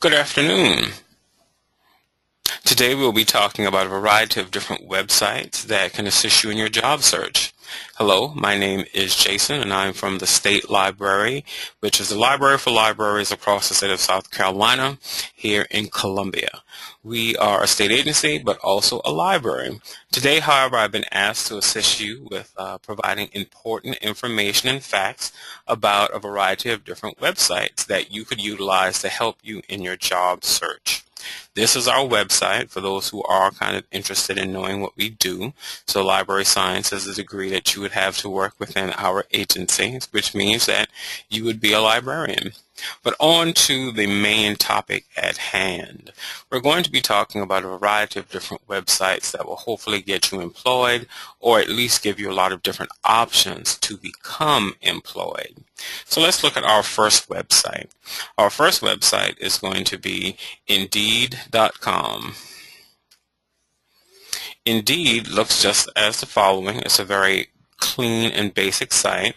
Good afternoon. Today we'll be talking about a variety of different websites that can assist you in your job search. Hello, my name is Jason and I'm from the State Library, which is the library for libraries across the state of South Carolina here in Columbia. We are a state agency but also a library. Today, however, I've been asked to assist you with providing important information and facts about a variety of different websites that you could utilize to help you in your job search. This is our website for those who are kind of interested in knowing what we do. So library science is a degree that you would have to work within our agency, which means that you would be a librarian. But on to the main topic at hand. We're going to be talking about a variety of different websites that will hopefully get you employed or at least give you a lot of different options to become employed. So let's look at our first website. Our first website is going to be Indeed.com. Indeed looks just as the following. It's a very clean and basic site.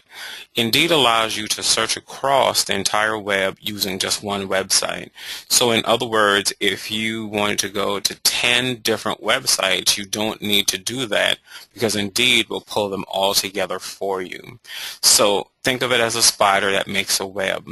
Indeed allows you to search across the entire web using just one website. So in other words, if you wanted to go to 10 different websites, you don't need to do that because Indeed will pull them all together for you. So think of it as a spider that makes a web.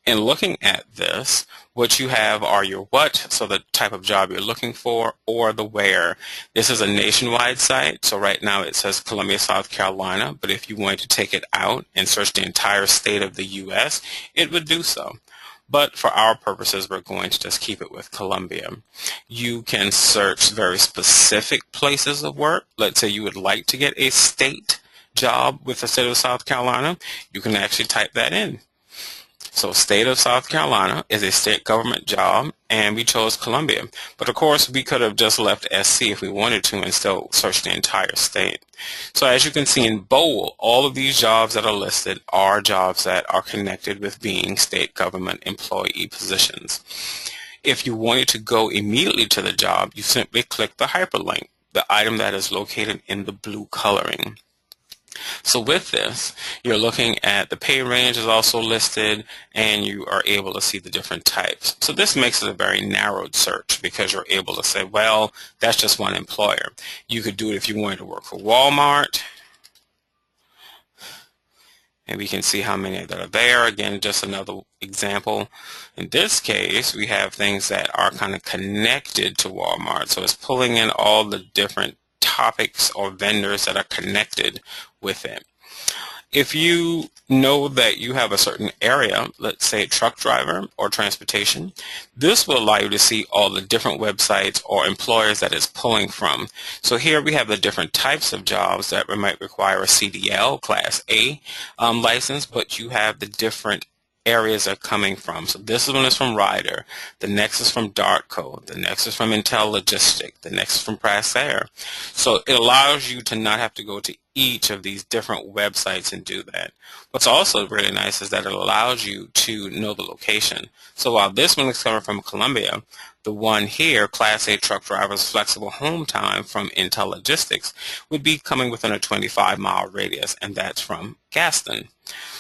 In looking at this, what you have are your what, so the type of job you're looking for, or the where. This is a nationwide site, so right now it says Columbia, South Carolina, but if you wanted to take it out and search the entire state of the U.S., it would do so. But for our purposes, we're going to just keep it with Columbia. You can search very specific places of work. Let's say you would like to get a state job with the state of South Carolina. You can actually type that in. So state of South Carolina is a state government job, and we chose Columbia. But of course, we could have just left SC if we wanted to and still search the entire state. So as you can see in bold, all of these jobs that are listed are jobs that are connected with being state government employee positions. If you wanted to go immediately to the job, you simply click the hyperlink, the item that is located in the blue coloring. So with this, you're looking at the pay range is also listed, and you are able to see the different types. So this makes it a very narrowed search because you're able to say, well, that's just one employer. You could do it if you wanted to work for Walmart. And we can see how many that are there. Again, just another example. In this case, we have things that are kind of connected to Walmart. So it's pulling in all the different topics or vendors that are connected with it. If you know that you have a certain area, let's say truck driver or transportation, this will allow you to see all the different websites or employers that it's pulling from. So here we have the different types of jobs that might require a CDL, Class A license, but you have the different areas are coming from. So this one is from Ryder, the next is from Dartco, the next is from Intel Logistic, the next is from Praxair. So it allows you to not have to go to each of these different websites and do that. What's also really nice is that it allows you to know the location. So while this one is coming from Columbia, the one here, Class A truck drivers flexible home time from Intel Logistics, would be coming within a 25-mile radius, and that's from Gaston.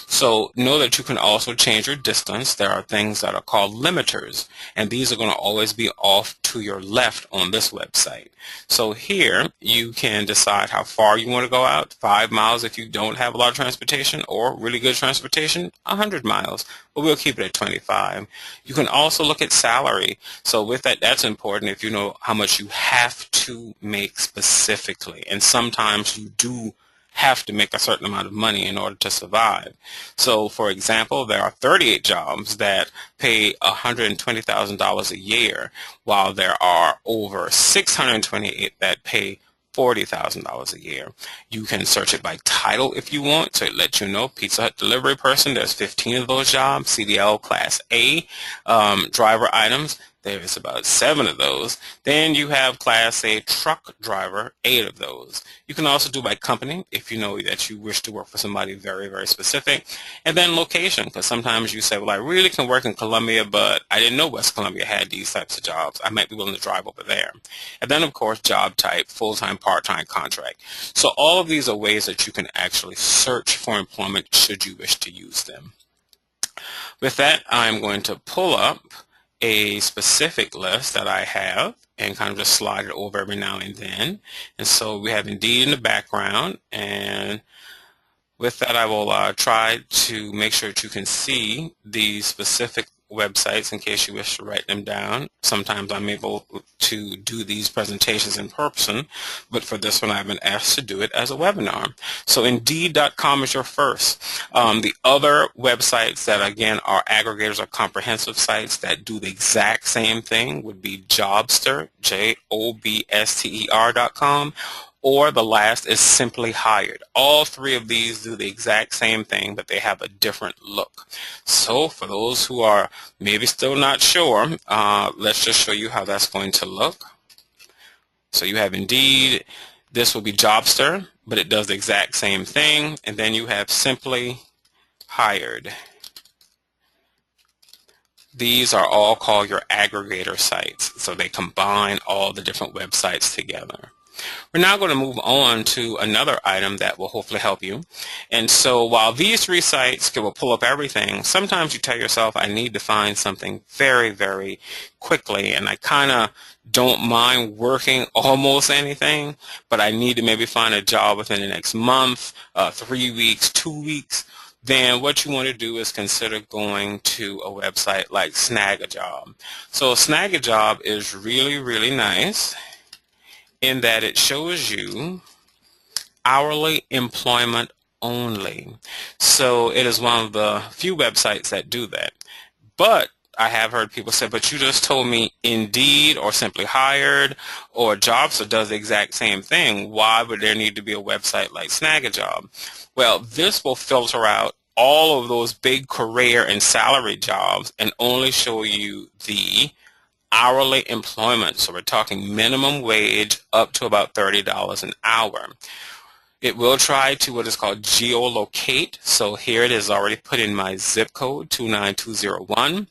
So know that you can also change your distance. There are things that are called limiters, and these are going to always be off to your left on this website. So here you can decide how far you want to go out, 5 miles if you don't have a lot of transportation, or really good transportation, 100 miles, but we'll keep it at 25. You can also look at salary. So with that, that's important if you know how much you have to make specifically, and sometimes you do have to make a certain amount of money in order to survive. So for example, there are 38 jobs that pay $120,000 a year, while there are over 628 that pay $40,000 a year. You can search it by title if you want, so it lets you know Pizza Hut delivery person, there's 15 of those jobs. CDL Class A driver items, there's about 7 of those. Then you have Class A truck driver, 8 of those. You can also do by company if you know that you wish to work for somebody very, very specific. And then location, because sometimes you say, well, I really can work in Columbia, but I didn't know West Columbia had these types of jobs. I might be willing to drive over there. And then, of course, job type, full-time, part-time, contract. So all of these are ways that you can actually search for employment should you wish to use them. With that, I'm going to pull up a specific list that I have and kind of just slide it over every now and then. And so we have Indeed in the background, and with that I will try to make sure that you can see the specific websites in case you wish to write them down. Sometimes I'm able to do these presentations in person, but for this one I've been asked to do it as a webinar. So Indeed.com is your first. The other websites that again are aggregators or comprehensive sites that do the exact same thing would be Jobster, JOBSTER.com, or the last is Simply Hired. All three of these do the exact same thing, but they have a different look. So for those who are maybe still not sure, let's just show you how that's going to look. So you have Indeed. This will be Jobster, but it does the exact same thing. And then you have Simply Hired. These are all called your aggregator sites. So they combine all the different websites together. We're now going to move on to another item that will hopefully help you. And so while these three sites will pull up everything, sometimes you tell yourself, I need to find something very, very quickly, and I kind of don't mind working almost anything, but I need to maybe find a job within the next month, 3 weeks, 2 weeks. Then what you want to do is consider going to a website like Snagajob. So Snagajob is really, really nice in that it shows you hourly employment only. So it is one of the few websites that do that. But I have heard people say, but you just told me Indeed or Simply Hired or Jobster does the exact same thing. Why would there need to be a website like Snagajob? Well, this will filter out all of those big career and salary jobs and only show you the hourly employment. So we're talking minimum wage up to about $30 an hour. It will try to what is called geolocate. So here it is already put in my zip code 29201.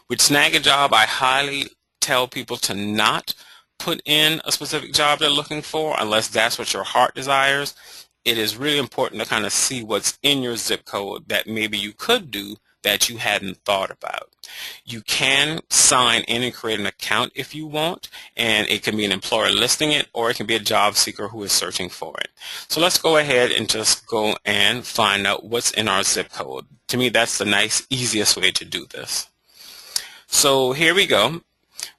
With Snagajob, I highly tell people to not put in a specific job they're looking for unless that's what your heart desires. It is really important to kind of see what's in your zip code that maybe you could do that you hadn't thought about. You can sign in and create an account if you want, and it can be an employer listing it, or it can be a job seeker who is searching for it. So let's go ahead and just go and find out what's in our zip code. To me, that's the nice, easiest way to do this. So here we go.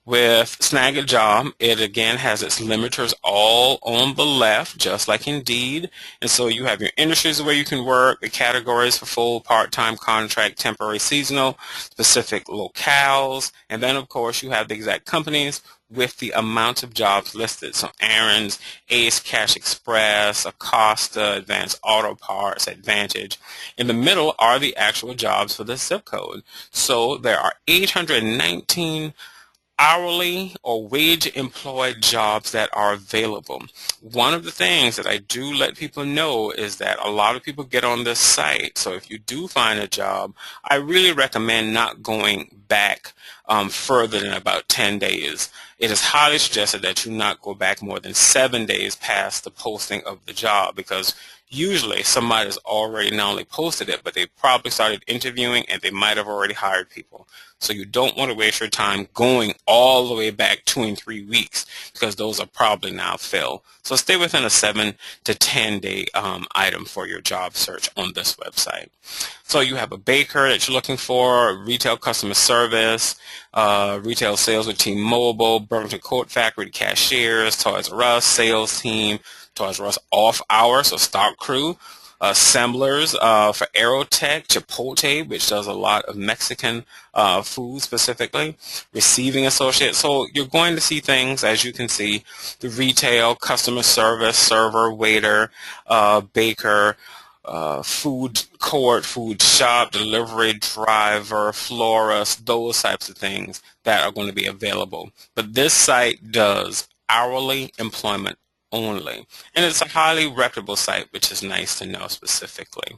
With Snagajob, it again has its limiters all on the left, just like Indeed. And so you have your industries where you can work, the categories for full, part-time, contract, temporary, seasonal, specific locales, and then of course you have the exact companies with the amount of jobs listed. So Aaron's, Ace Cash Express, Acosta, Advanced Auto Parts, Advantage. In the middle are the actual jobs for the zip code. So there are 819 hourly or wage employed jobs that are available. One of the things that I do let people know is that a lot of people get on this site. So if you do find a job, I really recommend not going back further than about 10 days. It is highly suggested that you not go back more than 7 days past the posting of the job, because usually somebody has already not only posted it, but they probably started interviewing and they might have already hired people. So you don't want to waste your time going all the way back 2 and 3 weeks, because those are probably now filled. So stay within a 7 to 10 day item for your job search on this website. So you have a baker that you're looking for, retail customer service, retail sales with T-Mobile, Burlington Coat Factory, cashiers, Toys R Us, sales team, Toys R Us off hours, so stock crew, assemblers for Aerotech, Chipotle, which does a lot of Mexican food specifically, receiving associate. So you're going to see things, as you can see, the retail, customer service, server, waiter, baker, food court, food shop, delivery driver, florist, those types of things that are going to be available. But this site does hourly employment only, and it's a highly reputable site, which is nice to know specifically.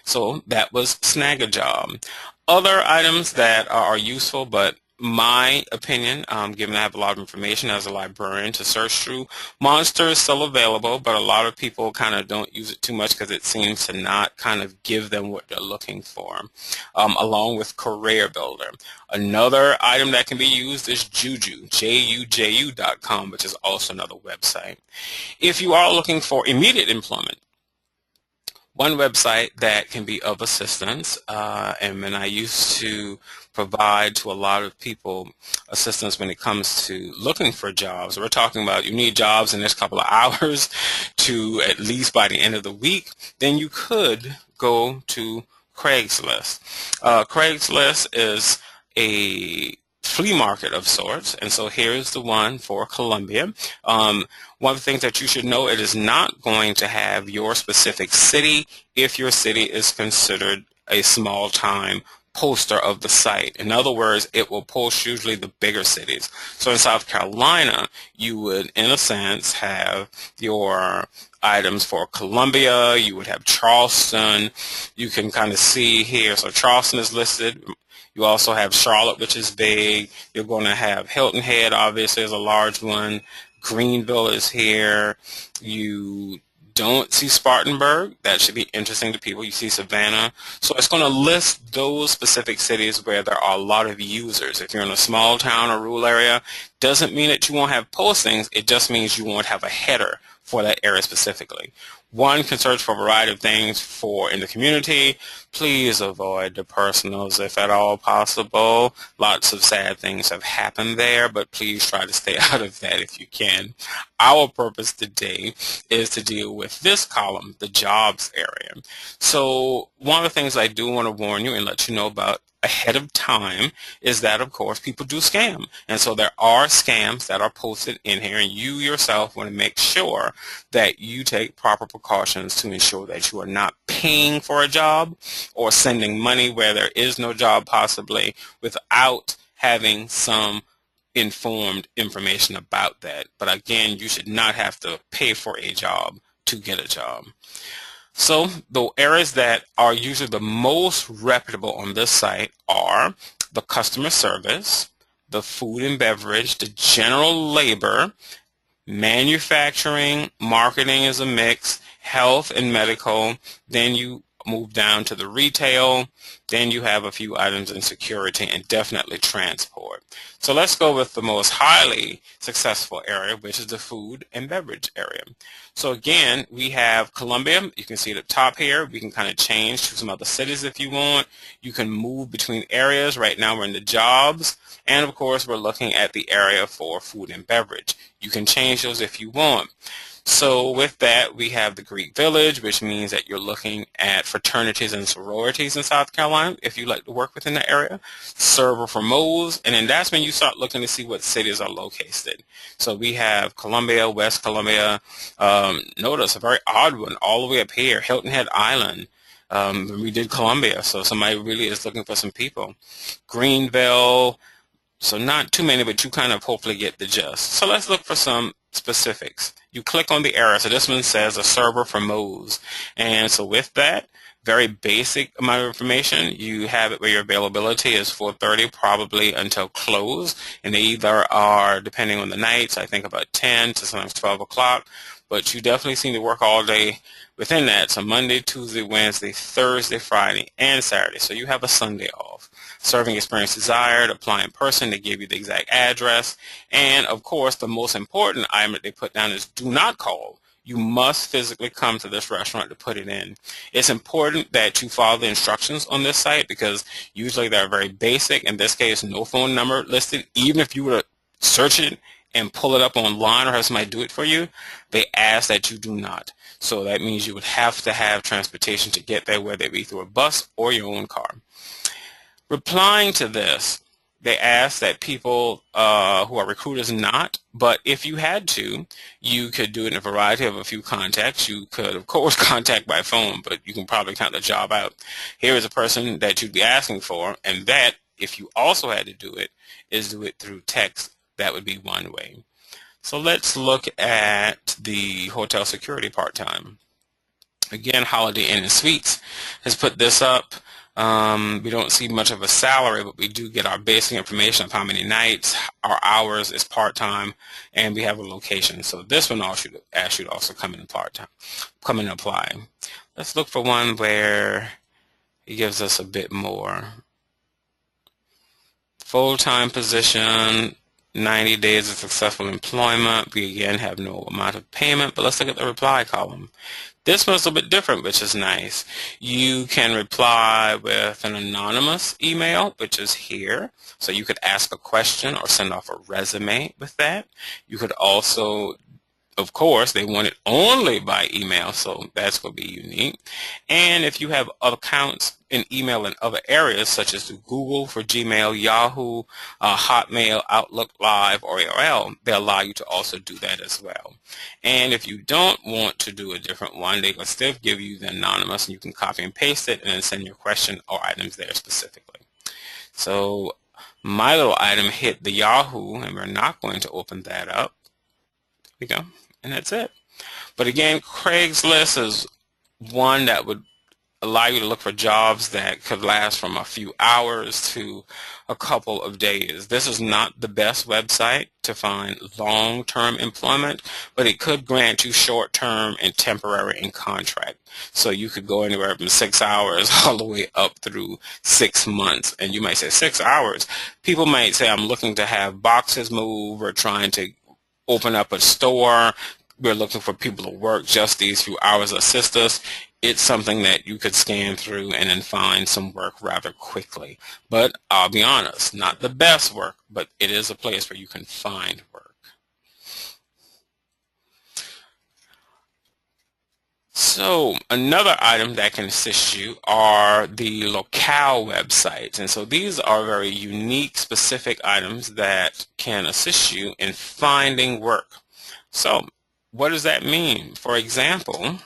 So that was Snagajob. Other items that are useful but my opinion, given I have a lot of information as a librarian to search through, Monster is still available, but a lot of people kind of don't use it too much because it seems to not kind of give them what they're looking for, along with Career Builder. Another item that can be used is Juju, juju.com, which is also another website. If you are looking for immediate employment, one website that can be of assistance, and when I used to provide to a lot of people assistance when it comes to looking for jobs. We're talking about you need jobs in this couple of hours to at least by the end of the week, then you could go to Craigslist. Craigslist is a flea market of sorts, and so here's the one for Columbia. One of the things that you should know, it is not going to have your specific city if your city is considered a small time poster of the site. In other words, it will post usually the bigger cities. So in South Carolina, you would, in a sense, have your items for Columbia. You would have Charleston. You can kind of see here. So Charleston is listed. You also have Charlotte, which is big. You're going to have Hilton Head, obviously, is a large one. Greenville is here. You don't see Spartanburg. That should be interesting to people. You see Savannah. So it's going to list those specific cities where there are a lot of users. If you're in a small town or rural area, doesn't mean that you won't have postings. It just means you won't have a header for that area specifically. One can search for a variety of things for in the community. Please avoid the personals if at all possible. Lots of sad things have happened there, but please try to stay out of that if you can. Our purpose today is to deal with this column, the jobs area. So one of the things I do want to warn you and let you know about ahead of time is that, of course, people do scam. And so there are scams that are posted in here, and you yourself want to make sure that you take proper precautions to ensure that you are not paying for a job or sending money where there is no job possibly without having some informed information about that. But again, you should not have to pay for a job to get a job. So the areas that are usually the most reputable on this site are the customer service, the food and beverage, the general labor, manufacturing, marketing is a mix, health and medical. Then you move down to the retail. Then you have a few items in security and definitely transport. So let's go with the most highly successful area, which is the food and beverage area. So again, we have Columbia. You can see at the top here. We can kind of change to some other cities if you want. You can move between areas. Right now we're in the jobs. And of course, we're looking at the area for food and beverage. You can change those if you want. So with that, we have the Greek Village, which means that you're looking at fraternities and sororities in South Carolina, if you like to work within the area. Server for Moe's, and then that's when you start looking to see what cities are located. So we have Columbia, West Columbia. Notice a very odd one all the way up here, Hilton Head Island. We did Columbia, so somebody really is looking for some people. Greenville. So not too many, but you kind of hopefully get the gist. So let's look for some specifics. You click on the area. So this one says a server for Moe's. And so with that, very basic amount of information, you have it where your availability is 4:30 probably until close. And they either are, depending on the nights, I think about 10 to sometimes 12 o'clock. But you definitely seem to work all day within that. So Monday, Tuesday, Wednesday, Thursday, Friday, and Saturday. So you have a Sunday off. Serving experience desired, apply in person, they give you the exact address. And of course, the most important item that they put down is do not call. You must physically come to this restaurant to put it in. It's important that you follow the instructions on this site because usually they're very basic. In this case, no phone number listed. Even if you were to search it and pull it up online or have somebody do it for you, they ask that you do not. So that means you would have to have transportation to get there, whether it be through a bus or your own car. Replying to this, they ask that people who are recruiters not, but if you had to, you could do it in a variety of a few contacts. You could, of course, contact by phone, but you can probably count the job out. Here is a person that you'd be asking for, and that, if you also had to do it, is do it through text. That would be one way. So let's look at the hotel security part-time. Again, Holiday Inn and Suites has put this up. We don't see much of a salary, but we do get our basic information of how many nights, our hours is part-time, and we have a location. So this one also asks you to also come in part-time, come in and apply. Let's look for one where it gives us a bit more. Full-time position, 90 days of successful employment. We again have no amount of payment, but let's look at the reply column. This one's a bit different, which is nice. You can reply with an anonymous email, which is here. So you could ask a question or send off a resume with that. You could also, of course, they want it only by email, so that's going to be unique. And if you have accounts in email in other areas, such as Google for Gmail, Yahoo, Hotmail, Outlook Live, or AOL, they allow you to also do that as well. And if you don't want to do a different one, they will still give you the anonymous, and you can copy and paste it and then send your question or items there specifically. So my little item hit the Yahoo, and we're not going to open that up. There we go. And that's it. But again, Craigslist is one that would allow you to look for jobs that could last from a few hours to a couple of days. This is not the best website to find long-term employment, but it could grant you short-term and temporary and contract. So you could go anywhere from 6 hours all the way up through 6 months. And you might say 6 hours. People might say, I'm looking to have boxes move or trying to open up a store. We're looking for people to work just these few hours, assist us. It's something that you could scan through and then find some work rather quickly. But I'll be honest, not the best work, but it is a place where you can find work. So another item that can assist you are the locale websites. And so these are very unique, specific items that can assist you in finding work. So what does that mean? For example,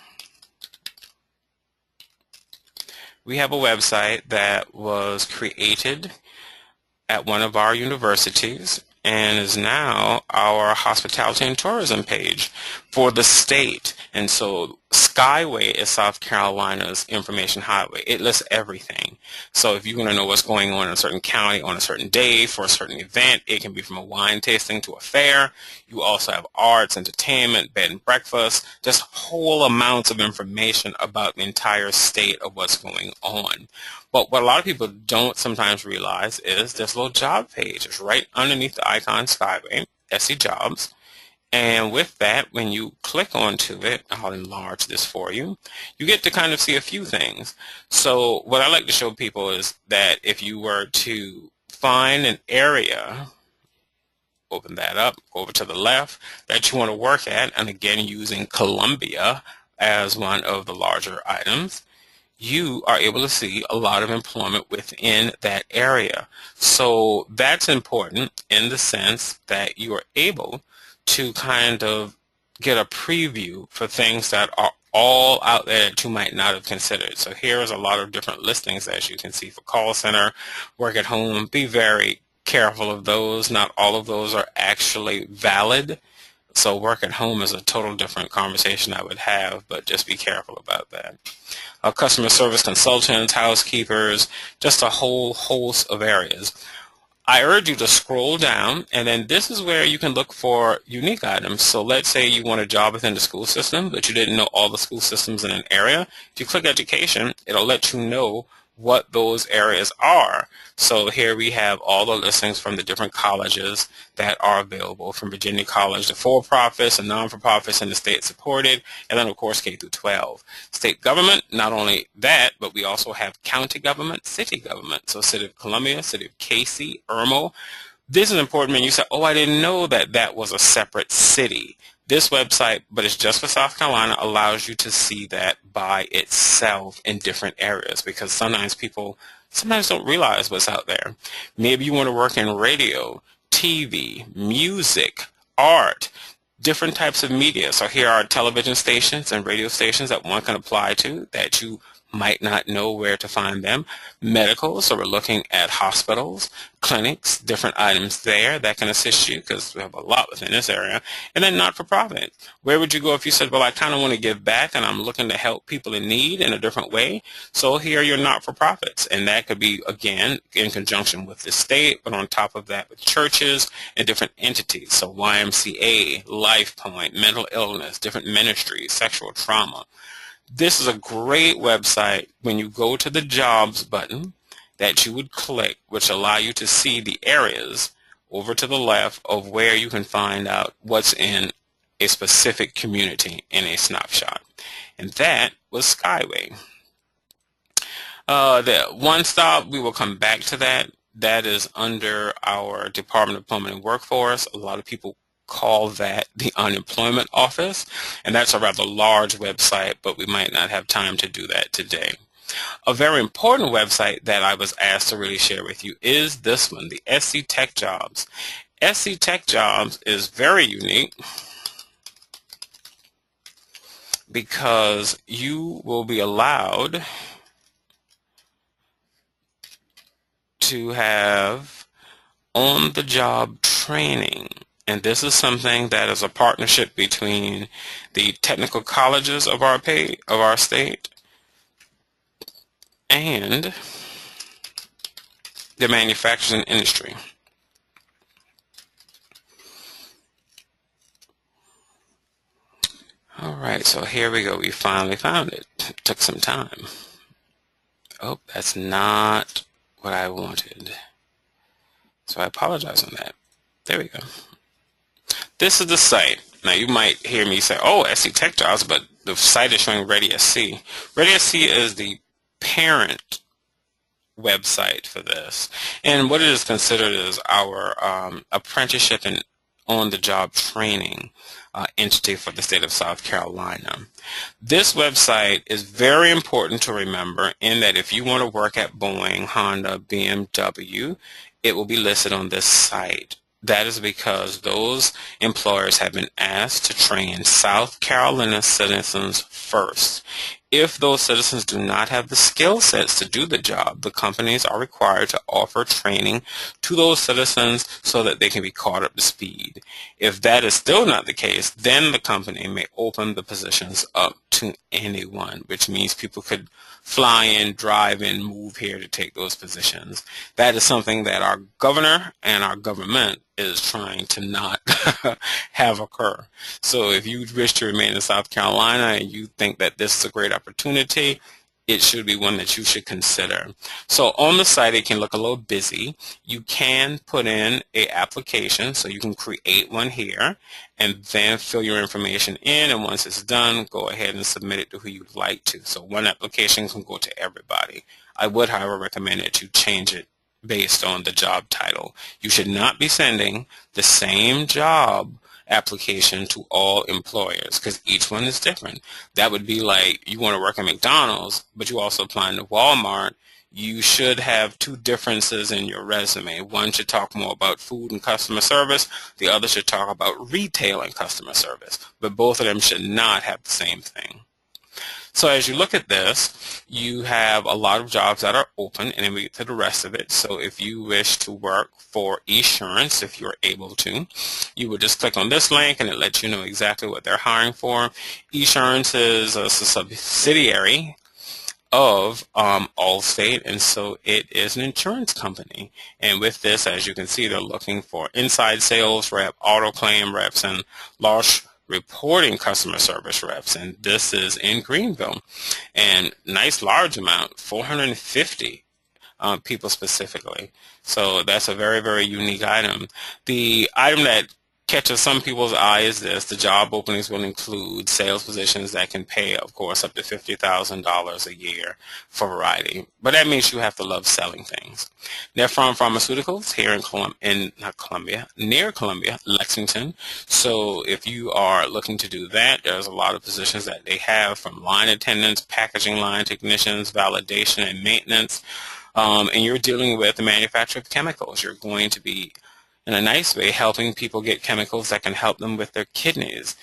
we have a website that was created at one of our universities and is now our hospitality and tourism page for the state. And so Skyway is South Carolina's information highway. It lists everything. So if you want to know what's going on in a certain county on a certain day for a certain event, it can be from a wine tasting to a fair. You also have arts, entertainment, bed and breakfast, just whole amounts of information about the entire state of what's going on. But what a lot of people don't sometimes realize is this little job page is right underneath the icon Skyway, SC Jobs. And with that, when you click onto it, I'll enlarge this for you, you get to kind of see a few things. So what I like to show people is that if you were to find an area, open that up, go over to the left, that you want to work at, and again using Columbia as one of the larger items, you are able to see a lot of employment within that area. So that's important in the sense that you are able to kind of get a preview for things that are all out there that you might not have considered. So here's a lot of different listings, as you can see, for call center, work at home. Be very careful of those. Not all of those are actually valid. So work at home is a total different conversation I would have, but just be careful about that. Customer service consultants, housekeepers, just a whole host of areas. I urge you to scroll down, and then this is where you can look for unique items. So let's say you want a job within the school system, but you didn't know all the school systems in an area. If you click education, it'll let you know what those areas are. So here we have all the listings from the different colleges that are available, from Virginia College, the for-profits and non-for-profits and the state supported, and then of course K through 12. State government, not only that, but we also have county government, city government. So City of Columbia, City of Casey, Irmo. This is important when you say, oh, I didn't know that that was a separate city. This website, but it's just for South Carolina, allows you to see that by itself in different areas, because sometimes people don't realize what's out there. Maybe you want to work in radio, TV, music, art, different types of media. So here are television stations and radio stations that one can apply to that you might not know where to find them. Medical, so we're looking at hospitals, clinics, different items there that can assist you because we have a lot within this area. And then not-for-profit. Where would you go if you said, well, I kind of want to give back and I'm looking to help people in need in a different way? So here are your not-for-profits. And that could be, again, in conjunction with the state, but on top of that with churches and different entities. So YMCA, LifePoint, mental illness, different ministries, sexual trauma. This is a great website when you go to the jobs button that you would click, which allow you to see the areas over to the left of where you can find out what's in a specific community in a snapshot. And that was Skyway. The One Stop, we will come back to that. That is under our Department of Employment and Workforce. A lot of people call that the unemployment office, and that's a rather large website, but we might not have time to do that today. A very important website that I was asked to really share with you is this one, the SC Tech Jobs. SC Tech Jobs is very unique because you will be allowed to have on-the-job training. And this is something that is a partnership between the technical colleges of our state and the manufacturing industry. All right, so here we go. We finally found it. It took some time. Oh, that's not what I wanted. So I apologize on that. There we go. This is the site. Now you might hear me say, oh, SC Tech Jobs, but the site is showing ReadySC. ReadySC is the parent website for this. And what it is considered is our apprenticeship and on-the-job training entity for the state of South Carolina. This website is very important to remember in that if you want to work at Boeing, Honda, BMW, it will be listed on this site. That is because those employers have been asked to train South Carolina citizens first. If those citizens do not have the skill sets to do the job, the companies are required to offer training to those citizens so that they can be caught up to speed. If that is still not the case, then the company may open the positions up to anyone, which means people could fly in, drive in, move here to take those positions. That is something that our governor and our government is trying to not have occur. So if you wish to remain in South Carolina and you think that this is a great opportunity, it should be one that you should consider. So on the site, it can look a little busy. You can put in an application, so you can create one here and then fill your information in, and once it's done, go ahead and submit it to who you'd like to. So one application can go to everybody. I would, however, recommend that you change it based on the job title. You should not be sending the same job application to all employers because each one is different. That would be like you want to work at McDonald's, but you also apply to Walmart. You should have two differences in your resume. One should talk more about food and customer service. The other should talk about retail and customer service. But both of them should not have the same thing. So as you look at this, you have a lot of jobs that are open, and then we get to the rest of it. So if you wish to work for Esurance, if you're able to, you would just click on this link and it lets you know exactly what they're hiring for. Esurance is a subsidiary of Allstate, and so it is an insurance company. And with this, as you can see, they're looking for inside sales rep, auto claim reps, and large reporting customer service reps, and this is in Greenville. And nice large amount, 450 people specifically. So that's a very, very unique item. The item that catches some people's eye is this: the job openings will include sales positions that can pay, of course, up to $50,000 a year for variety. But that means you have to love selling things. They're from Pharmaceuticals here near Columbia, Lexington. So if you are looking to do that, there's a lot of positions that they have, from line attendants, packaging line technicians, validation and maintenance. And you're dealing with the manufacture of chemicals. You're going to be in a nice way, helping people get chemicals that can help them with their kidneys.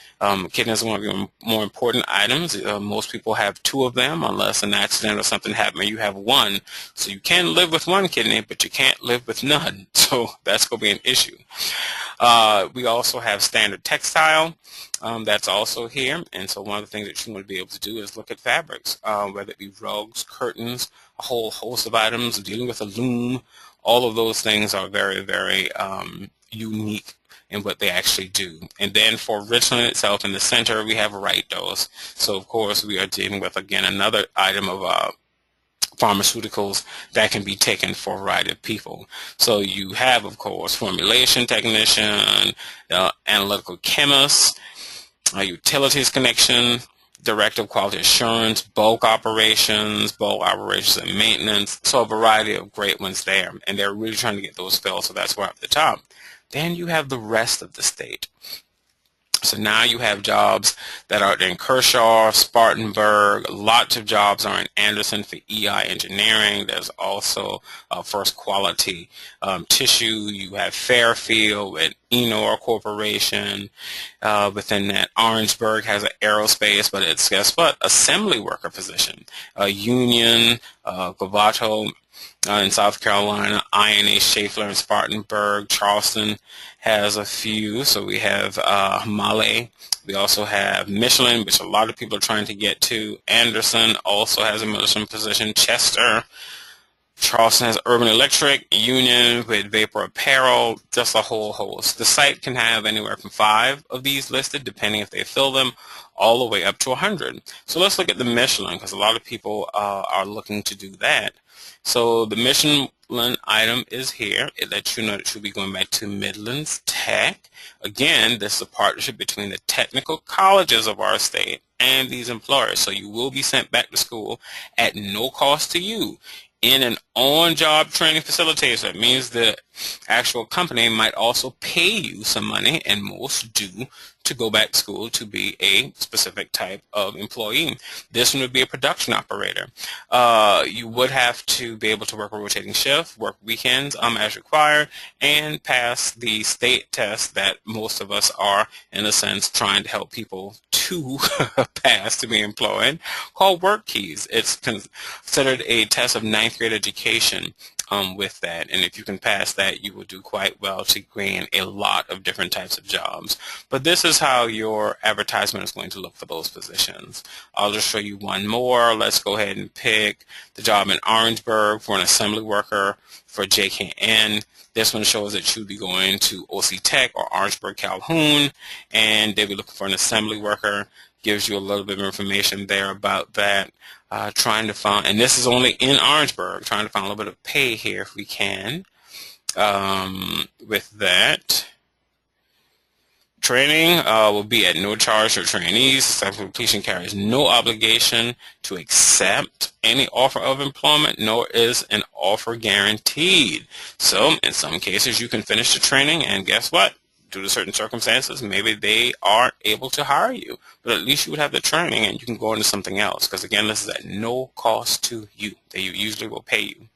Kidneys are one of your more important items. Most people have 2 of them unless an accident or something happened where you have 1. So you can live with 1 kidney, but you can't live with none. So that's going to be an issue. We also have standard textile. That's also here. And so one of the things that you want to be able to do is look at fabrics, whether it be rugs, curtains, a whole host of items, dealing with a loom. All of those things are very, very unique in what they actually do. And then for Richland itself in the center, we have Right Dose. So of course we are dealing with, again, another item of pharmaceuticals that can be taken for a variety of people. So you have, of course, formulation technician, analytical chemist, utilities connection, director of quality assurance, bulk operations and maintenance. So a variety of great ones there, and they're really trying to get those filled, so that's why up at the top. Then you have the rest of the state. So now you have jobs that are in Kershaw, Spartanburg. Lots of jobs are in Anderson for EI engineering. There's also First Quality Tissue. You have Fairfield with Enor Corporation. Within that, Orangeburg has an aerospace, but it's, guess what, assembly worker position. Union, Gavato in South Carolina, INA Schaeffler in Spartanburg. Charleston has a few. So we have Male. We also have Michelin, which a lot of people are trying to get to. Anderson also has a Michelin position. Chester. Charleston has Urban Electric. Union with Vapor Apparel. Just a whole host. The site can have anywhere from 5 of these listed, depending if they fill them, all the way up to 100. So let's look at the Michelin, because a lot of people are looking to do that. So the Michelin item is here. It lets you know that you'll be going back to Midlands Tech. Again, this is a partnership between the technical colleges of our state and these employers. So you will be sent back to school at no cost to you in an on-job training facility. So it means the actual company might also pay you some money, and most do, to go back to school to be a specific type of employee. This one would be a production operator. You would have to be able to work a rotating shift, work weekends as required, and pass the state test that most of us are, in a sense, trying to help people to pass to be employed, called Work Keys. It's considered a test of 9th grade education with that, and if you can pass that, you will do quite well to gain a lot of different types of jobs. But this is how your advertisement is going to look for those positions. I'll just show you one more. Let's go ahead and pick the job in Orangeburg for an assembly worker for JKN. This one shows that you'll be going to OC Tech or Orangeburg Calhoun, and they'll be looking for an assembly worker. Gives you a little bit of information there about that. Trying to find, and this is only in Orangeburg, trying to find a little bit of pay here if we can. With that, training will be at no charge for trainees. Successful completion carries no obligation to accept any offer of employment, nor is an offer guaranteed. So in some cases you can finish the training, and guess what? Due to certain circumstances, maybe they aren't able to hire you, but at least you would have the training and you can go into something else, because again, this is at no cost to you. They usually will pay you.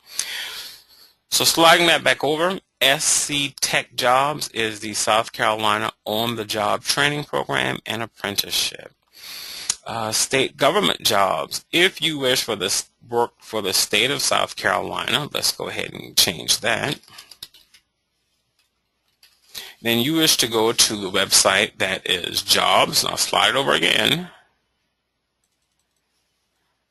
So sliding that back over, SC Tech Jobs is the South Carolina on-the-job training program and apprenticeship. State government jobs. If you wish for this work for the state of South Carolina, let's go ahead and change that. Then you wish to go to the website that is jobs, and I'll slide it over again,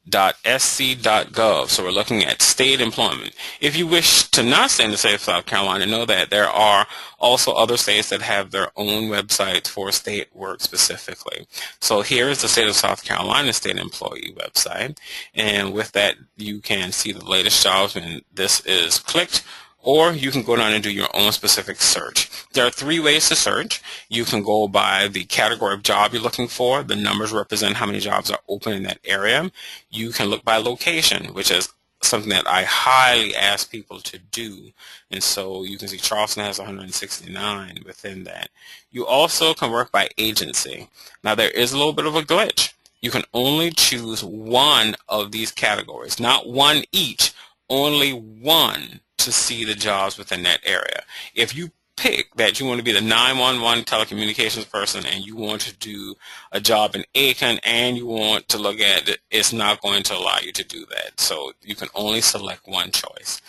.sc.gov. So we're looking at state employment. If you wish to not stay in the state of South Carolina, know that there are also other states that have their own websites for state work specifically. So here is the state of South Carolina state employee website, and with that you can see the latest jobs when this is clicked, or you can go down and do your own specific search. There are 3 ways to search. You can go by the category of job you're looking for. The numbers represent how many jobs are open in that area. You can look by location, which is something that I highly ask people to do. And so you can see Charleston has 169 within that. You also can work by agency. Now there is a little bit of a glitch. You can only choose one of these categories, not one each, only one, to see the jobs within that area. If you pick that you want to be the 911 telecommunications person and you want to do a job in Aiken and you want to look at it, it's not going to allow you to do that. So you can only select one choice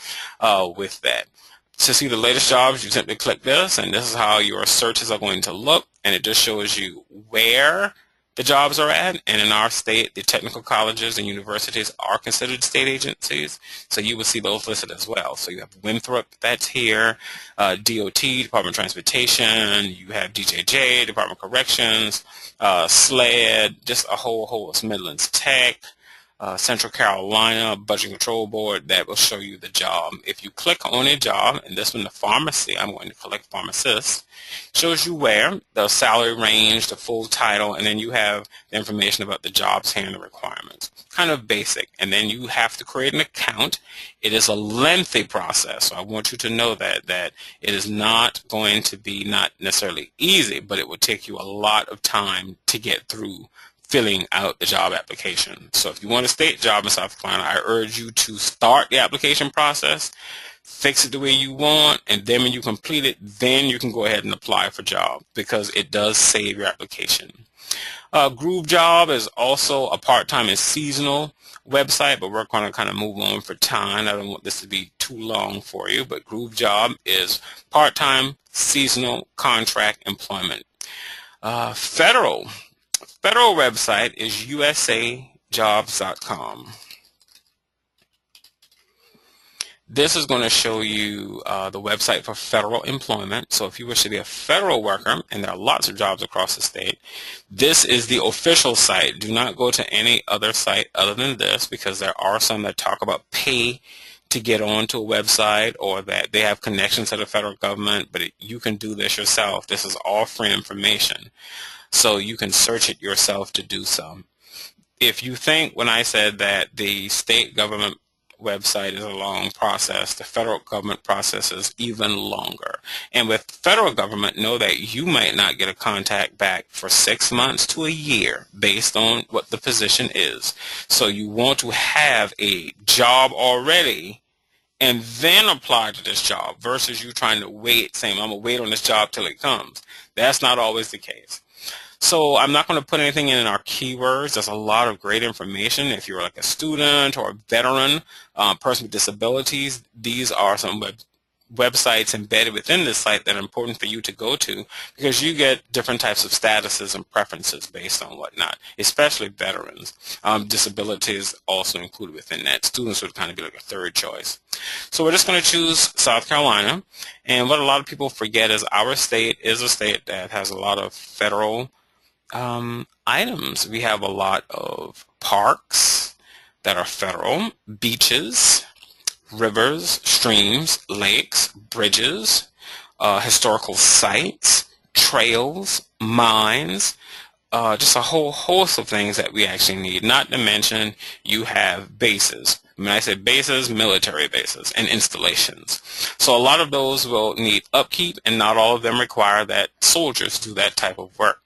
with that. To see the latest jobs, you simply click this, and this is how your searches are going to look, and it just shows you where the jobs are at. And in our state, the technical colleges and universities are considered state agencies, so you will see those listed as well. So you have Winthrop, that's here, DOT, Department of Transportation, you have DJJ, Department of Corrections, SLED, just a whole host, Midlands Tech, Central Carolina Budget Control Board, that will show you the job. If you click on a job, and this one, the pharmacy, I'm going to click pharmacist, shows you where, the salary range, the full title, and then you have the information about the jobs here and the requirements. Kind of basic. And then you have to create an account. It is a lengthy process, so I want you to know that it is not going to be not necessarily easy, but it will take you a lot of time to get through filling out the job application. So if you want a state job in South Carolina, I urge you to start the application process, fix it the way you want, and then when you complete it, then you can go ahead and apply for job, because it does save your application. Groove Job is also a part-time and seasonal website, but we're going to kind of move on for time. I don't want this to be too long for you, but Groove Job is part-time, seasonal, contract employment. Federal website is usajobs.com. This is going to show you the website for federal employment. So if you wish to be a federal worker, and there are lots of jobs across the state, this is the official site. Do not go to any other site other than this, because there are some that talk about pay to get onto a website, or that they have connections to the federal government, but you can do this yourself. This is all free information, so you can search it yourself to do so. If you think when I said that the state government website is a long process, the federal government process is even longer. And with federal government, know that you might not get a contact back for 6 months to a year based on what the position is. So you want to have a job already and then apply to this job, versus you trying to wait, saying, I'm going to wait on this job till it comes. That's not always the case. So I'm not going to put anything in our keywords. There's a lot of great information. If you're like a student or a veteran, person with disabilities, these are some websites embedded within this site that are important for you to go to, because you get different types of statuses and preferences based on whatnot, especially veterans. Disabilities also included within that. Students would kind of be like a third choice. So we're just going to choose South Carolina. And what a lot of people forget is our state is a state that has a lot of federal items. We have a lot of parks that are federal, beaches, rivers, streams, lakes, bridges, historical sites, trails, mines, just a whole host of things that we actually need. Not to mention you have bases. When I say bases, military bases and installations. So a lot of those will need upkeep, and not all of them require that soldiers do that type of work.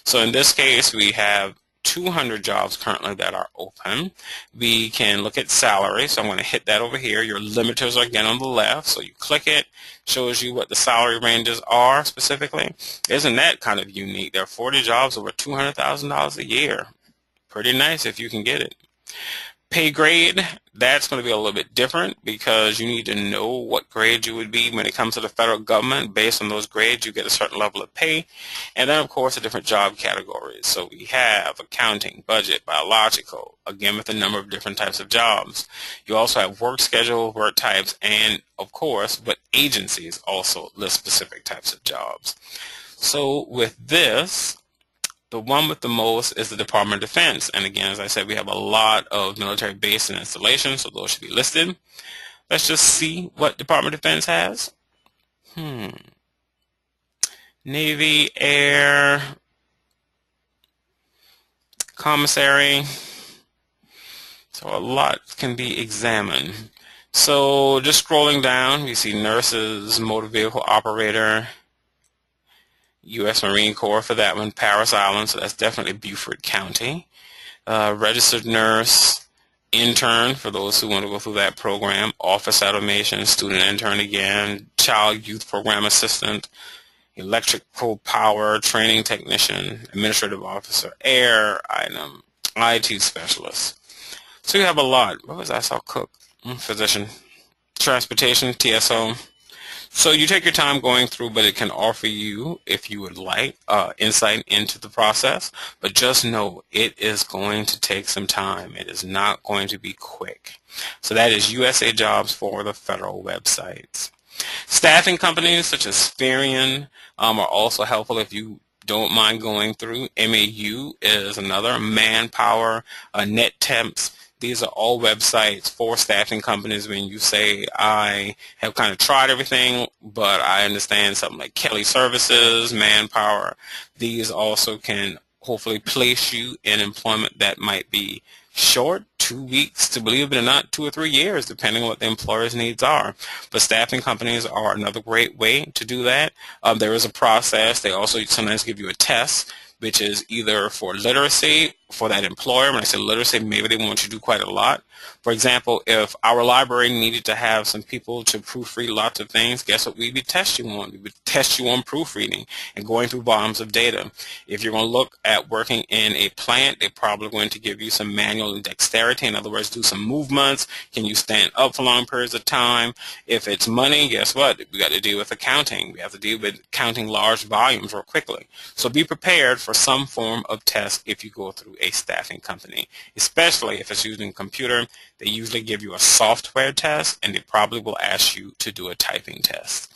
So in this case, we have 200 jobs currently that are open. We can look at salary, so I'm going to hit that over here. Your limiters are again on the left, so you click it, shows you what the salary ranges are specifically. Isn't that kind of unique? There are 40 jobs over $200,000 a year. Pretty nice if you can get it. Pay grade, that's going to be a little bit different, because you need to know what grade you would be when it comes to the federal government. Based on those grades, you get a certain level of pay. And then, of course, the different job categories. So we have accounting, budget, biological, again with a number of different types of jobs. You also have work schedule, work types, and, of course, what agencies also list specific types of jobs. So with this, the one with the most is the Department of Defense. And again, as I said, we have a lot of military base and installations, so those should be listed. Let's just see what Department of Defense has. Navy, Air, Commissary. So a lot can be examined. So just scrolling down, we see nurses, motor vehicle operator, U.S. Marine Corps for that one, Parris Island, so that's definitely Beaufort County. Registered nurse, intern for those who want to go through that program, office automation, student intern again, child youth program assistant, electrical power training technician, administrative officer, air item, IT specialist. So you have a lot. What was that? I saw cook, physician, transportation, TSO. So you take your time going through, but it can offer you, if you would like, insight into the process. But just know it is going to take some time. It is not going to be quick. So that is USA Jobs for the federal websites. Staffing companies such as Sperian are also helpful if you don't mind going through. MAU is another. Manpower, NetTemps. These are all websites for staffing companies. When you say, I have kind of tried everything, but I understand something like Kelly Services, Manpower, these also can hopefully place you in employment that might be short, 2 weeks to, believe it or not, 2 or 3 years, depending on what the employer's needs are. But staffing companies are another great way to do that. There is a process. They also sometimes give you a test, which is either for literacy for that employer. When I say literacy, maybe they want you to do quite a lot. For example, if our library needed to have some people to proofread lots of things, guess what we would test you on? We would test you on proofreading and going through volumes of data. If you're going to look at working in a plant, they're probably going to give you some manual dexterity. In other words, do some movements. Can you stand up for long periods of time? If it's money, guess what? We got to deal with accounting. We have to deal with counting large volumes real quickly. So be prepared for some form of test if you go through a staffing company, especially if it's using a computer. They usually give you a software test, and they probably will ask you to do a typing test.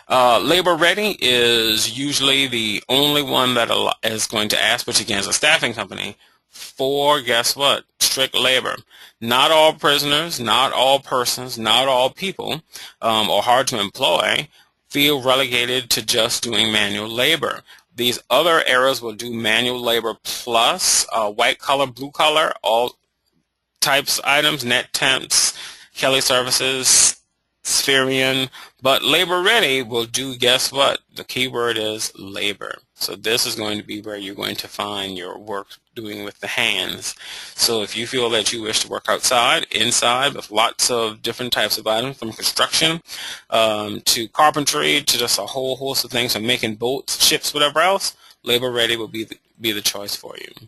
Labor Ready is usually the only one that is going to ask, which again is a staffing company, for, guess what, strict labor. Not all prisoners, not all persons, not all people are hard to employ feel relegated to just doing manual labor. These other areas will do manual labor plus white collar, blue collar, all types items, NetTemps, Kelly Services, Spherian, but Labor Ready will do, guess what? The keyword is labor. So this is going to be where you're going to find your work doing with the hands. So if you feel that you wish to work outside, inside, with lots of different types of items, from construction to carpentry to just a whole host of things, from making boats, ships, whatever else, Labor Ready will be the choice for you.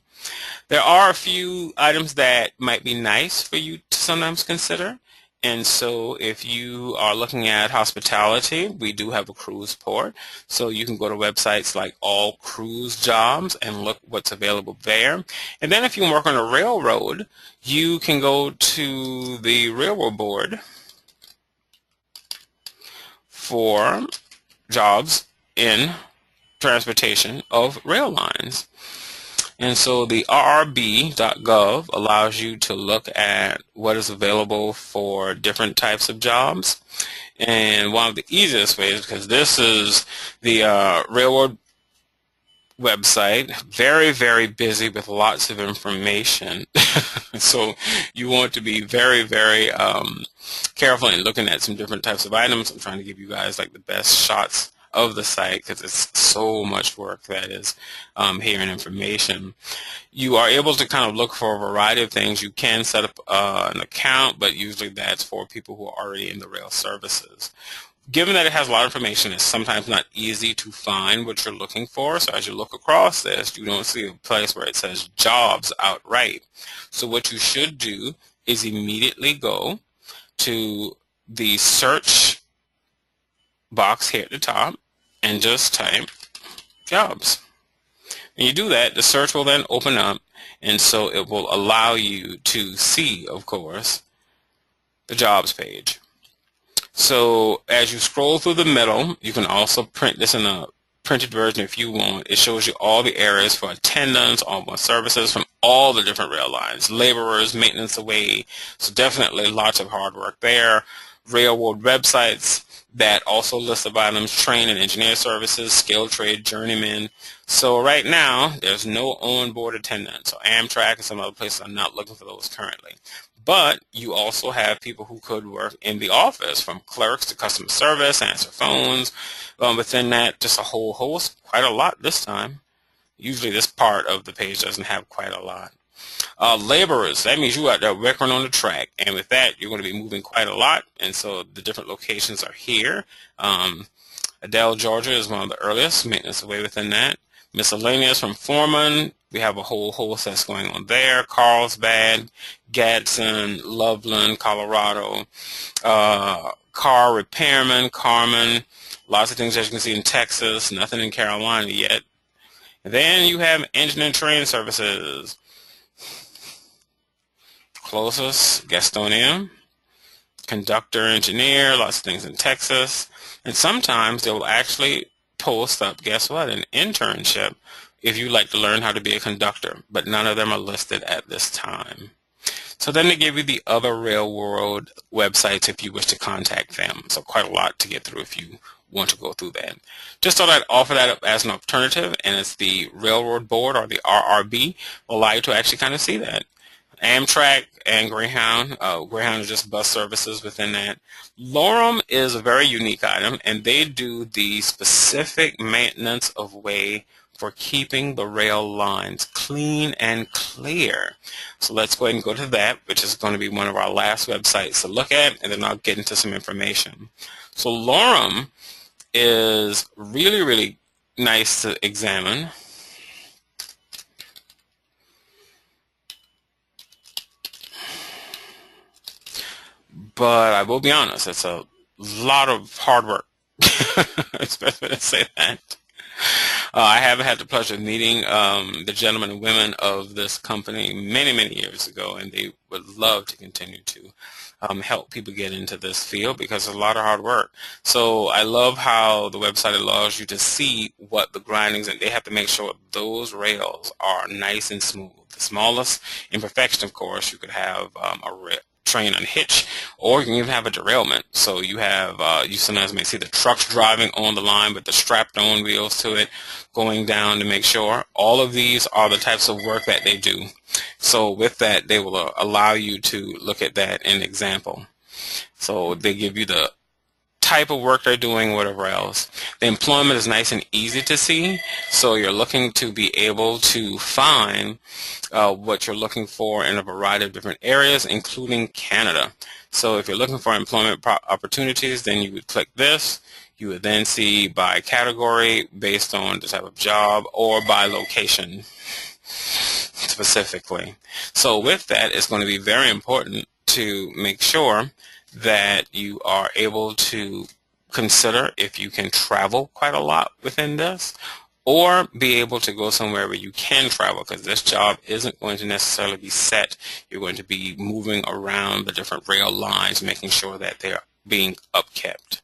There are a few items that might be nice for you to sometimes consider. And so if you are looking at hospitality, we do have a cruise port. So you can go to websites like All Cruise Jobs and look what's available there. And then if you work on a railroad, you can go to the Railroad Board for jobs in transportation of rail lines. And so the rrb.gov allows you to look at what is available for different types of jobs. And one of the easiest ways, because this is the railroad website, very, very busy with lots of information. So you want to be very, very careful in looking at some different types of items. I'm trying to give you guys like the best shots of the site because it's so much work that is here in information. You are able to kind of look for a variety of things. You can set up an account, but usually that's for people who are already in the rail services. Given that it has a lot of information, it's sometimes not easy to find what you're looking for. So as you look across this, you don't see a place where it says jobs outright. So what you should do is immediately go to the search box here at the top and just type jobs. When you do that, the search will then open up, and so it will allow you to see, of course, the jobs page. So as you scroll through the middle, you can also print this in a printed version if you want. It shows you all the areas for attendance, all services from all the different rail lines, laborers, maintenance away. So definitely lots of hard work there. Railroad websites that also list of items, train and engineer services, skilled trade, journeyman. So right now, there's no on-board attendance. So Amtrak and some other places are not looking for those currently. But you also have people who could work in the office, from clerks to customer service, answer phones. Within that, just a whole host, quite a lot this time. Usually this part of the page doesn't have quite a lot. Laborers, that means you out there working on the track, and with that you're going to be moving quite a lot, and so the different locations are here. Adele, Georgia is one of the earliest, maintenance away within that. Miscellaneous from Foreman, we have a whole host that's going on there. Carlsbad, Gadsden, Loveland, Colorado, car repairman, Carmen, lots of things that you can see in Texas, nothing in Carolina yet. And then you have engine and train services. Closest, Gastonia, conductor, engineer, lots of things in Texas. And sometimes they will actually post up, guess what, an internship if you'd like to learn how to be a conductor, but none of them are listed at this time. So then they give you the other railroad websites if you wish to contact them. So quite a lot to get through if you want to go through that. Just thought I'd offer that up as an alternative, and it's the Railroad Board, or the RRB, will allow you to actually kind of see that. Amtrak and Greyhound. Greyhound is just bus services within that. Lorem is a very unique item, and they do the specific maintenance of way for keeping the rail lines clean and clear. So let's go ahead and go to that, which is going to be one of our last websites to look at, and then I'll get into some information. So Lorem is really, really nice to examine. But I will be honest, it's a lot of hard work, especially to say that. I have had the pleasure of meeting the gentlemen and women of this company many, many years ago, and they would love to continue to help people get into this field because it's a lot of hard work. So I love how the website allows you to see what the grindings, and they have to make sure those rails are nice and smooth. The smallest imperfection, of course, you could have a train unhitch, or you can even have a derailment. So you have, you sometimes may see the trucks driving on the line with the strapped on wheels to it going down to make sure. All of these are the types of work that they do. So with that, they will allow you to look at that in example. So they give you the type of work they're doing, whatever else. The employment is nice and easy to see, so you're looking to be able to find what you're looking for in a variety of different areas, including Canada. So if you're looking for employment opportunities, then you would click this. You would then see by category based on the type of job, or by location specifically. So with that, it's going to be very important to make sure that you are able to consider if you can travel quite a lot within this, or be able to go somewhere where you can travel, because this job isn't going to necessarily be set. You're going to be moving around the different rail lines, making sure that they're being upkept.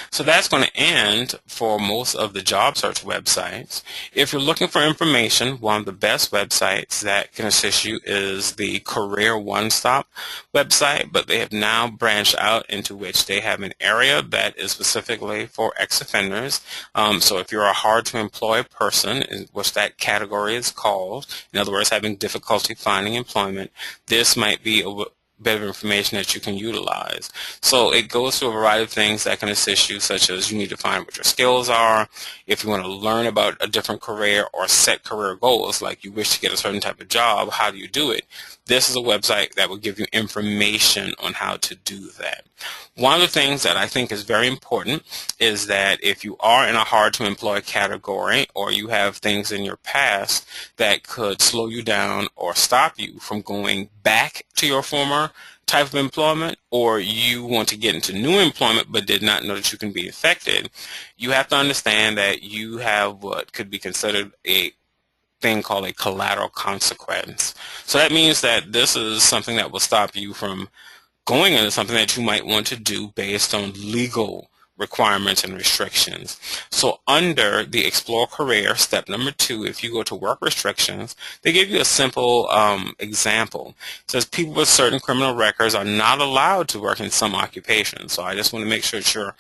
So that's going to end for most of the job search websites. If you're looking for information, one of the best websites that can assist you is the Career One Stop website, but they have now branched out into which they have an area that is specifically for ex-offenders. So if you're a hard-to-employ person, which that category is called, in other words, having difficulty finding employment, this might be a bit of information that you can utilize. So it goes through a variety of things that can assist you, such as you need to find what your skills are. If you want to learn about a different career or set career goals, like you wish to get a certain type of job, how do you do it? This is a website that will give you information on how to do that. One of the things that I think is very important is that if you are in a hard-to-employ category, or you have things in your past that could slow you down or stop you from going back to your former type of employment, or you want to get into new employment but did not know that you can be affected, you have to understand that you have what could be considered a thing called a collateral consequence. So that means that this is something that will stop you from going into something that you might want to do based on legal requirements and restrictions. So under the Explore Career, step number 2, if you go to work restrictions, they give you a simple example. It says people with certain criminal records are not allowed to work in some occupations. So I just want to make sure that you're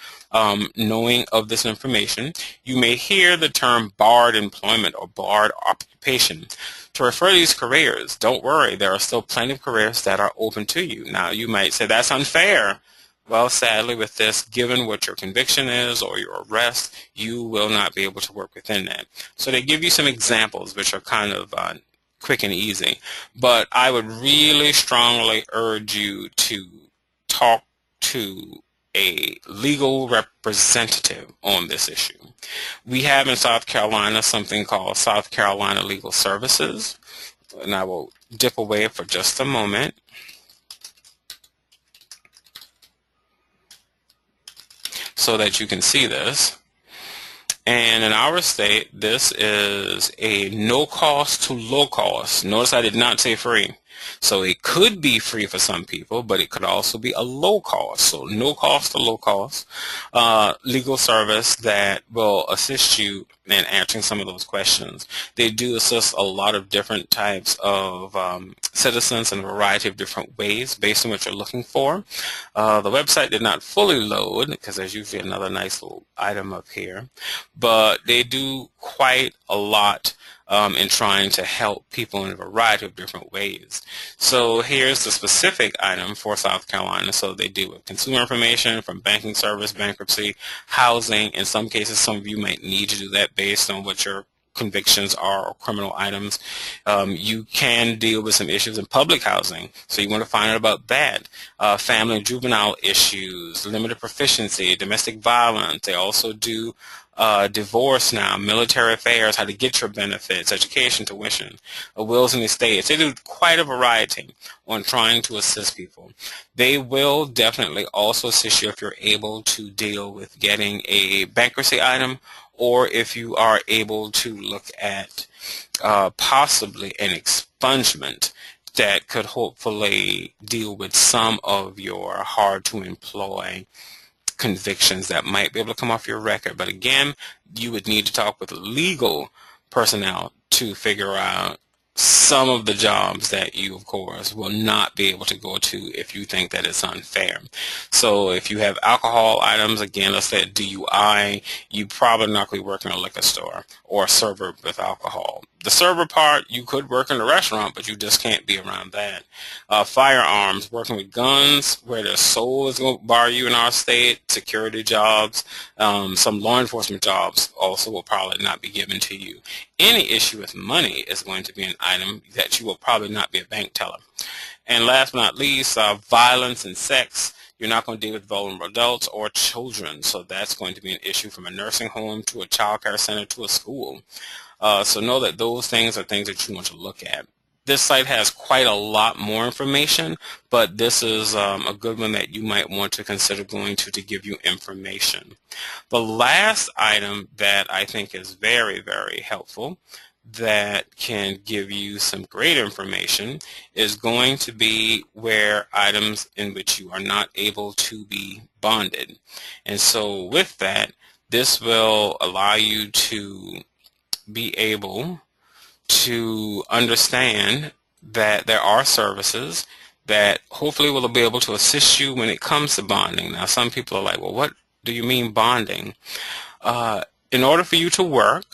knowing of this information. You may hear the term barred employment or barred occupation. To refer to these careers, don't worry, there are still plenty of careers that are open to you. Now you might say that's unfair. Well, sadly, with this, given what your conviction is or your arrest, you will not be able to work within that. So they give you some examples which are kind of quick and easy. But I would really strongly urge you to talk to a legal representative on this issue. We have in South Carolina something called South Carolina Legal Services, and I will dip away for just a moment so that you can see this. And in our state, this is a no cost to low cost. Notice I did not say free. So it could be free for some people, but it could also be a low cost. So no cost to low cost legal service that will assist you in answering some of those questions. They do assist a lot of different types of citizens in a variety of different ways based on what you're looking for. The website did not fully load because there's usually another nice little item up here, but they do quite a lot in trying to help people in a variety of different ways. So here's the specific item for South Carolina. So they deal with consumer information from banking service, bankruptcy, housing. In some cases, some of you might need to do that based on what your convictions are or criminal items. You can deal with some issues in public housing, so you want to find out about that. Family and juvenile issues, limited proficiency, domestic violence. They also do divorce now, military affairs, how to get your benefits, education, tuition, wills and estates. They do quite a variety on trying to assist people. They will definitely also assist you if you're able to deal with getting a bankruptcy item, or if you are able to look at possibly an expungement that could hopefully deal with some of your hard-to-employ convictions that might be able to come off your record. But again, you would need to talk with legal personnel to figure out some of the jobs that you, of course, will not be able to go to if you think that it's unfair. So if you have alcohol items, again, let's say a DUI, you probably not going to work in a liquor store or a server with alcohol. The server part, you could work in a restaurant, but you just can't be around that. Firearms, working with guns, where the soul is going to bar you in our state, security jobs, some law enforcement jobs also will probably not be given to you. Any issue with money is going to be an item that you will probably not be a bank teller. And last but not least, violence and sex. You're not going to deal with vulnerable adults or children, so that's going to be an issue from a nursing home to a child care center to a school. So know that those things are things that you want to look at. This site has quite a lot more information, but this is a good one that you might want to consider going to give you information. The last item that I think is very, very helpful that can give you some great information is going to be where items in which you are not able to be bonded. And so with that, this will allow you to be able to understand that there are services that hopefully will be able to assist you when it comes to bonding. Now, some people are like, well, what do you mean bonding? In order for you to work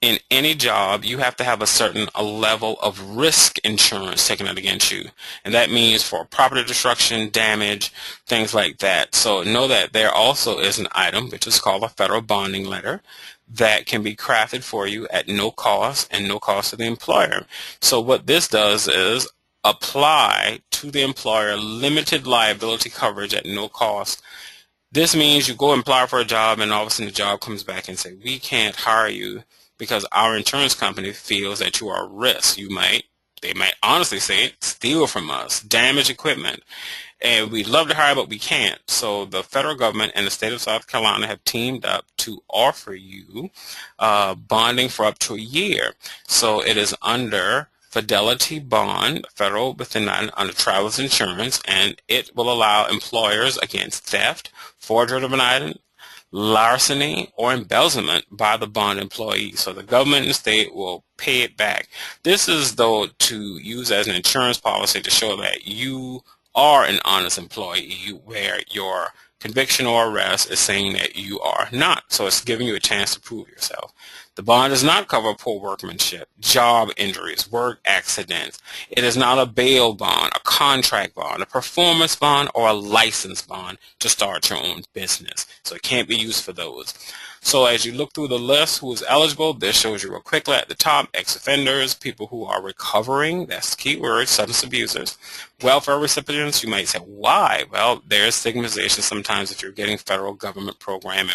in any job, you have to have a certain level of risk insurance taken out against you. And that means for property destruction, damage, things like that. So know that there also is an item which is called a federal bonding letter that can be crafted for you at no cost and no cost to the employer. So what this does is apply to the employer limited liability coverage at no cost. This means you go and apply for a job, and all of a sudden the job comes back and say, we can't hire you because our insurance company feels that you are a risk. They might honestly say, steal from us, damage equipment. And we'd love to hire, but we can't. So the federal government and the state of South Carolina have teamed up to offer you bonding for up to a year. So it is under Fidelity Bond, federal within that, under travelers insurance, and it will allow employers against theft, forgery of an item, larceny, or embezzlement by the bond employee. So the government and the state will pay it back. This is, though, to use as an insurance policy to show that you are an honest employee where your conviction or arrest is saying that you are not. So it's giving you a chance to prove yourself. The bond does not cover poor workmanship, job injuries, work accidents. It is not a bail bond, a contract bond, a performance bond, or a license bond to start your own business. So it can't be used for those. So as you look through the list who is eligible, this shows you real quickly at the top: ex-offenders, people who are recovering, that's the key word, substance abusers, welfare recipients. You might say, why? Well, there's stigmatization sometimes if you're getting federal government program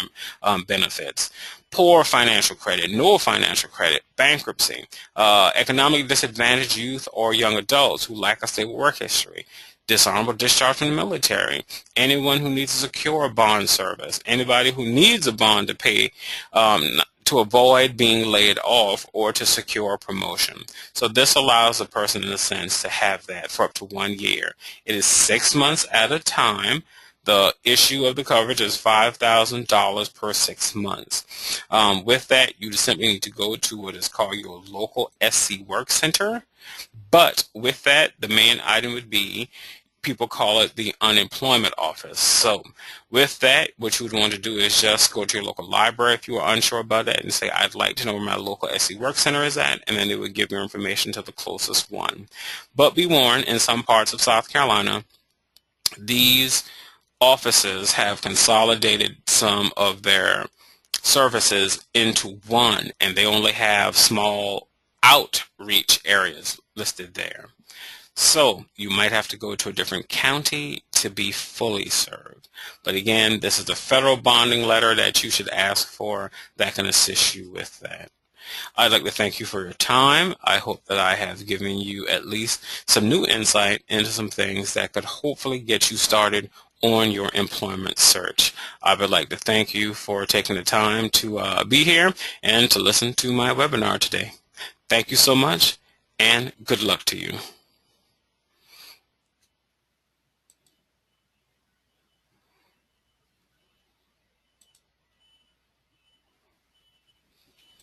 benefits. Poor financial credit, no financial credit, bankruptcy, economically disadvantaged youth or young adults who lack a stable work history, dishonorable discharge from the military, anyone who needs to secure a bond service, anybody who needs a bond to pay to avoid being laid off or to secure a promotion. So this allows the person, in a sense, to have that for up to 1 year. It is 6 months at a time. The issue of the coverage is $5,000 per 6 months. With that, you just simply need to go to what is called your local SC Work Center. But with that, the main item would be, people call it the unemployment office. So with that, what you would want to do is just go to your local library if you are unsure about that and say, I'd like to know where my local SC Work Center is at, and then they would give your information to the closest one. But be warned, in some parts of South Carolina, these offices have consolidated some of their services into one, and they only have small outreach areas listed there. So you might have to go to a different county to be fully served. But again, this is the federal bonding letter that you should ask for that can assist you with that. I'd like to thank you for your time. I hope that I have given you at least some new insight into some things that could hopefully get you started on your employment search. I would like to thank you for taking the time to be here and to listen to my webinar today. Thank you so much, and good luck to you.